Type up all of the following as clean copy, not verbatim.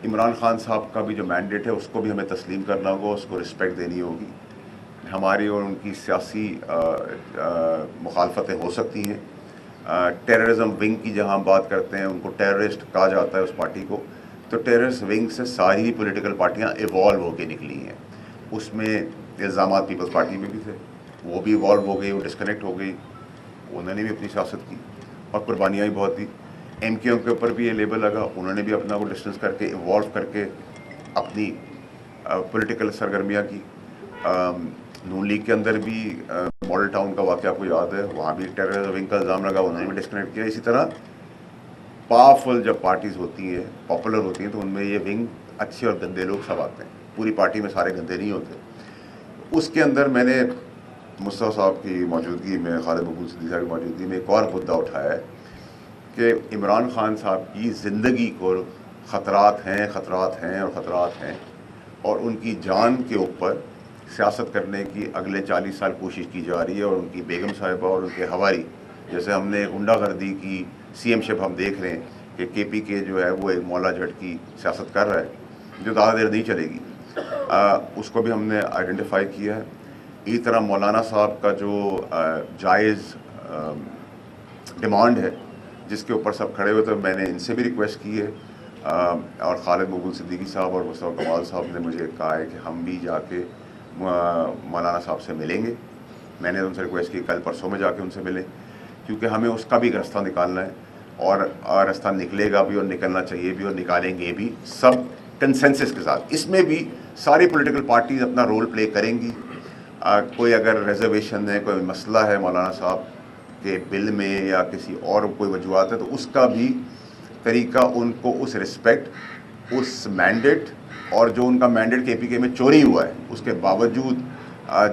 عمران خان صاحب کا بھی جو مینڈیٹ ہے اس کو بھی ہمیں تسلیم کرنا ہوگا، اس کو رسپیکٹ دینی ہوگی. ہماری اور ان کی سیاسی مخالفتیں ہو سکتی ہیں. ٹیررزم ونگ کی جہاں ہم بات کرتے ہیں، ان کو ٹیررسٹ کہا جاتا ہے اس پارٹی کو، تو ٹیررسٹ ونگ سے ساری پولیٹیکل پارٹیاں ایوالو ہو کے نکلی ہیں. اس میں الزامات پیپلز پارٹی میں بھی تھے، وہ بھی ایوالو ہو گئی، وہ ڈسکنیکٹ ہو گئی، انہوں نے بھی اپنی سیاست کی اور قربانیاں بھی بہت دی. ایم کیو ایم کے اوپر بھی یہ لیبل لگا، انہوں نے بھی اپنا کو ڈسٹنس کر کے ایوالو کر کے اپنی پولیٹیکل سرگرمیاں کی. نون لیگ کے اندر بھی ماڈل ٹاؤن کا واقعہ آپ کو یاد ہے، وہاں بھی ٹیررزم ونگ کا الزام لگا، انہوں نے بھی ڈسکنیکٹ کیا. اسی طرح پاورفل جب پارٹیز ہوتی ہیں، پاپولر ہوتی ہیں، تو ان میں یہ ونگ اچھے اور گندے لوگ سب آتے ہیں. پوری پارٹی میں سارے گندے نہیں ہوتے. اس کے اندر میں نے مصطفیٰ صاحب کی موجودگی میں، خالد مقبول صدیقی صاحب کی موجودگی میں ایک اور مدعا اٹھایا ہے کہ عمران خان صاحب کی زندگی کو خطرات ہیں اور خطرات ہیں، اور ان کی جان کے اوپر سیاست کرنے کی اگلے 40 سال کوشش کی جا رہی ہے. اور ان کی بیگم صاحبہ اور ان کے ہواری، جیسے ہم نے غنڈہ گردی کی سی ایم شپ ہم دیکھ رہے ہیں کہ کے پی کے جو ہے وہ ایک مولا جٹ کی سیاست کر رہا ہے جو زیادہ دیر نہیں چلے گی. اس کو بھی ہم نے آئیڈینٹیفائی کیا ہے. اسی طرح مولانا صاحب کا جو جائز ڈیمانڈ ہے جس کے اوپر سب کھڑے ہوئے تھے، میں نے ان سے بھی ریکویسٹ کی ہے، اور خالد مقبول صدیقی صاحب اور مصطفیٰ کمال صاحب نے مجھے کہا ہے کہ ہم بھی جا کے مولانا صاحب سے ملیں گے. میں نے ان سے ریکویسٹ کی کل پرسوں میں جا کے ان سے ملیں، کیونکہ ہمیں اس کا بھی ایک رستہ نکالنا ہے، اور رستہ نکلے گا بھی اور نکلنا چاہیے بھی اور نکالیں گے بھی سب کنسنسس کے ساتھ. اس میں بھی ساری پولیٹیکل پارٹیز اپنا رول پلے کریں گی. کوئی اگر ریزرویشن ہے، کوئی مسئلہ ہے مولانا صاحب کے بل میں یا کسی اور کوئی وجوہات ہے، تو اس کا بھی طریقہ ان کو اس رسپیکٹ، اس مینڈیٹ، اور جو ان کا مینڈیٹ کے پی کے میں چوری ہوا ہے اس کے باوجود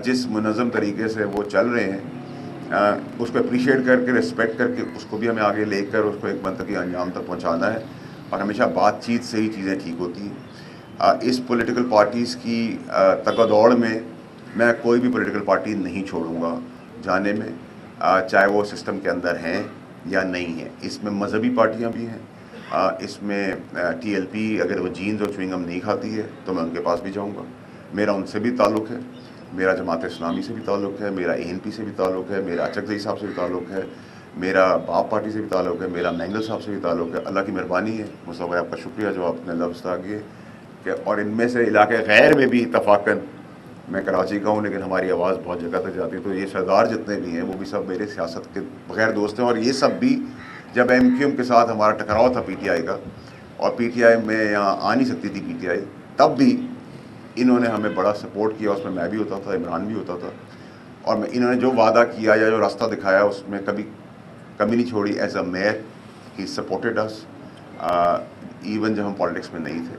جس منظم طریقے سے وہ چل رہے ہیں، اس کو اپریشیٹ کر کے، رسپیکٹ کر کے، اس کو بھی ہمیں آگے لے کر اس کو ایک منطقی انجام تک پہنچانا ہے. اور ہمیشہ بات چیت سے ہی چیزیں ٹھیک ہوتی ہیں. اس پولیٹیکل پارٹیز کی تگ دوڑ میں میں کوئی بھی پولیٹیکل پارٹی نہیں چھوڑوں گا جانے میں، چاہے وہ سسٹم کے اندر ہیں یا نہیں ہیں. اس میں مذہبی پارٹیاں بھی ہیں. اس میں ٹی ایل پی اگر وہ جینز اور چوئنگم نہیں کھاتی ہے تو میں ان کے پاس بھی جاؤں گا. میرا ان سے بھی تعلق ہے، میرا جماعت اسلامی سے بھی تعلق ہے، میرا اے این پی سے بھی تعلق ہے، میرا اچکزئی صاحب سے بھی تعلق ہے، میرا باپ پارٹی سے بھی تعلق ہے، میرا مینگل صاحب سے بھی تعلق ہے. اللہ کی مہربانی ہے. مصطفیٰ بھائی آپ کا شکریہ جو آپ نے لفظ آگے کہ، اور ان میں سے علاقے غیر میں بھی اتفاقاً، میں کراچی کا ہوں لیکن ہماری آواز بہت جگہ تک جاتی ہے، تو یہ سردار جتنے بھی ہیں وہ بھی سب میرے سیاست کے بغیر دوست ہیں. اور یہ سب بھی جب ایم کیو ایم کے ساتھ ہمارا ٹکراؤ تھا پی ٹی آئی کا، اور پی ٹی آئی میں یہاں آ نہیں سکتی تھی پی ٹی آئی، تب بھی انہوں نے ہمیں بڑا سپورٹ کیا. اس میں بھی ہوتا تھا، عمران بھی ہوتا تھا، اور انہوں نے جو وعدہ کیا یا جو راستہ دکھایا اس میں کبھی کمی نہیں چھوڑی. As a mayor he supported us even جب ہم پالیٹکس میں نہیں تھے.